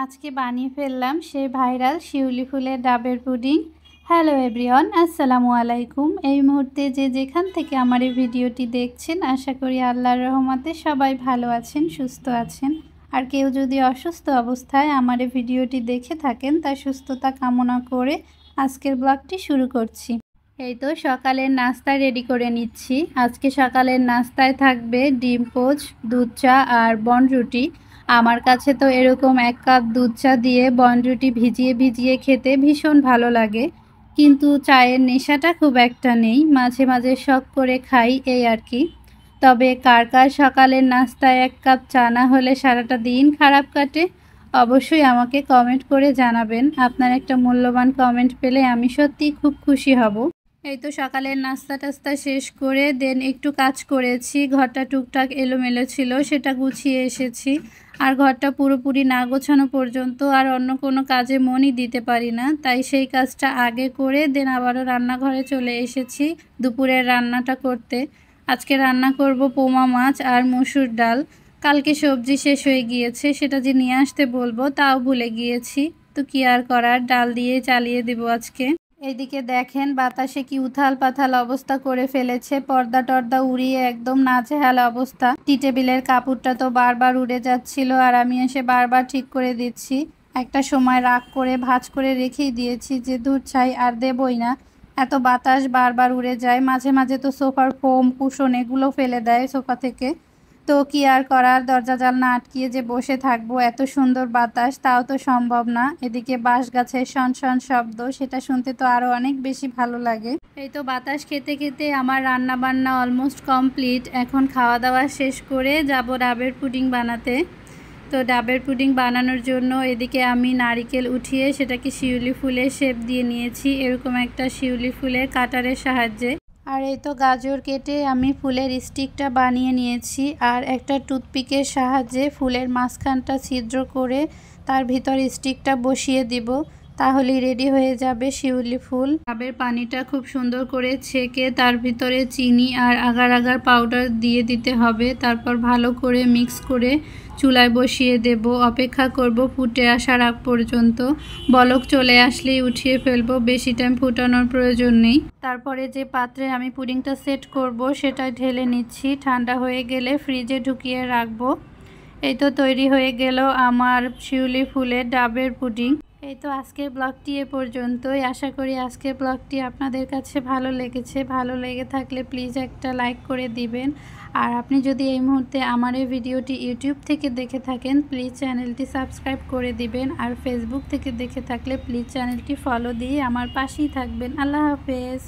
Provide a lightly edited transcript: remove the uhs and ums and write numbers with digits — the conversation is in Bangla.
আজকে বানিয়ে ফেললাম সেই ভাইরাল শিউলি ফুলের ডাবের পুডিং। হ্যালো এভরিওয়ান, আসসালামু আলাইকুম। এই মুহূর্তে যে যেখান থেকে আমার এই ভিডিওটি দেখছেন, আশা করি আল্লাহর রহমতে সবাই ভালো আছেন, সুস্থ আছেন। আর কেউ যদি অসুস্থ অবস্থায় আমার এই ভিডিওটি দেখে থাকেন, তার সুস্থতা কামনা করে আজকের ব্লগটি শুরু করছি। এই তো সকালের নাস্তা রেডি করে নিচ্ছি। আজকে সকালের নাস্তায় থাকবে ডিম পোচ, দুধ চা আর বনরুটি। আমার কাছে তো এরকম 1 কাপ দুধ চা দিয়ে বনরুটি ভিজিয়ে ভিজিয়ে খেতে ভীষণ ভালো লাগে, কিন্তু চায়ের নেশাটা খুব একটা নেই। মাঝে মাঝে শখ করে খাই, এই আর কি। তবে কার কার সকালের নাস্তায় 1 কাপ চা না হলে সারাটা দিন খারাপ কাটে, অবশ্যই আমাকে কমেন্ট করে জানাবেন। আপনার একটা মূল্যবান কমেন্ট পেলে আমি সত্যিই খুব খুশি হব। এই তো সকালের নাস্তা টাস্তা শেষ করে দেন একটু কাজ করেছি। ঘরটা টুকটাক এলোমেলো ছিল, সেটা গুছিয়ে এসেছি। আর ঘরটা পুরোপুরি না গোছানো পর্যন্ত আর অন্য কোনো কাজে মনই দিতে পারি না, তাই সেই কাজটা আগে করে দেন আবারও রান্নাঘরে চলে এসেছি দুপুরের রান্নাটা করতে। আজকে রান্না করব পোমা মাছ আর মসুর ডাল। কালকে সবজি শেষ হয়ে গিয়েছে, সেটা যে নিয়ে আসতে বলবো তাও ভুলে গিয়েছি। তো কি আর করার, ডাল দিয়ে চালিয়ে দেব আজকে। এইদিকে দেখেন বাতাসে কি উথাল পাথাল অবস্থা করে ফেলেছে, পর্দা টর্দা উড়িয়ে একদম নাজেহাল অবস্থা। টি টেবিলের কাপড়টা তো বারবার উড়ে যাচ্ছিল, আর আমি এসে বারবার ঠিক করে দিচ্ছি। একটা সময় রাগ করে ভাঁজ করে রেখেই দিয়েছি যে দূর ছাই আর দেবই না, এত বাতাস বারবার উড়ে যায়। মাঝে মাঝে তো সোফার ফোম কুশন এগুলো ফেলে দেয় সোফা থেকে। তো কি আর করার, দরজা জানলা আটকিয়ে যে বসে থাকবো, এত সুন্দর বাতাস তাও তো সম্ভব না। এদিকে বাঁশ গাছের শন শব্দ, সেটা শুনতে তো আরও অনেক বেশি ভালো লাগে। এই তো বাতাস খেতে খেতে আমার রান্না বান্না অলমোস্ট কমপ্লিট। এখন খাওয়া দাওয়া শেষ করে যাব ডাবের পুডিং বানাতে। তো ডাবের পুডিং বানানোর জন্য এদিকে আমি নারিকেল উঠিয়ে সেটাকে শিউলি ফুলের শেপ দিয়ে নিয়েছি, এরকম একটা শিউলি ফুলের কাটারের সাহায্যে। আর এই তো গাজর কেটে আমি ফুলের স্টিকটা বানিয়ে নিয়েছি, আর একটা টুথপিকের সাহায্যে ফুলের মাঝখানটা ছিদ্র করে তার ভিতর স্টিকটা বসিয়ে দিব, তাহলেই রেডি হয়ে যাবে শিউলি ফুল। ডাবের পানিটা খুব সুন্দর করে ছেঁকে তার ভিতরে চিনি আর আগার আগার পাউডার দিয়ে দিতে হবে। তারপর ভালো করে মিক্স করে চুলায় বসিয়ে দেব, অপেক্ষা করব ফুটে আসার আগ পর্যন্ত। বলক চলে আসলেই উঠিয়ে ফেলবো, বেশি টাইম ফুটানোর প্রয়োজন নেই। তারপরে যে পাত্রে আমি পুডিংটা সেট করব সেটা ঢেলে নিচ্ছি, ঠান্ডা হয়ে গেলে ফ্রিজে ঢুকিয়ে রাখবো। এই তো তৈরি হয়ে গেল আমার শিউলি ফুলের ডাবের পুডিং। এই তো আজকের ব্লগটি এ পর্যন্তই। আশা করি আজকের ব্লগটি আপনাদের কাছে ভালো লেগেছে। ভালো লেগে থাকলে প্লিজ একটা লাইক করে দিবেন। আর আপনি যদি এই মুহূর্তে আমার এই ভিডিওটি ইউটিউব থেকে দেখে থাকেন, প্লিজ চ্যানেলটি সাবস্ক্রাইব করে দিবেন। আর ফেসবুক থেকে দেখে থাকলে প্লিজ চ্যানেলটি ফলো দিয়ে আমার পাশেই থাকবেন। আল্লাহ হাফেজ।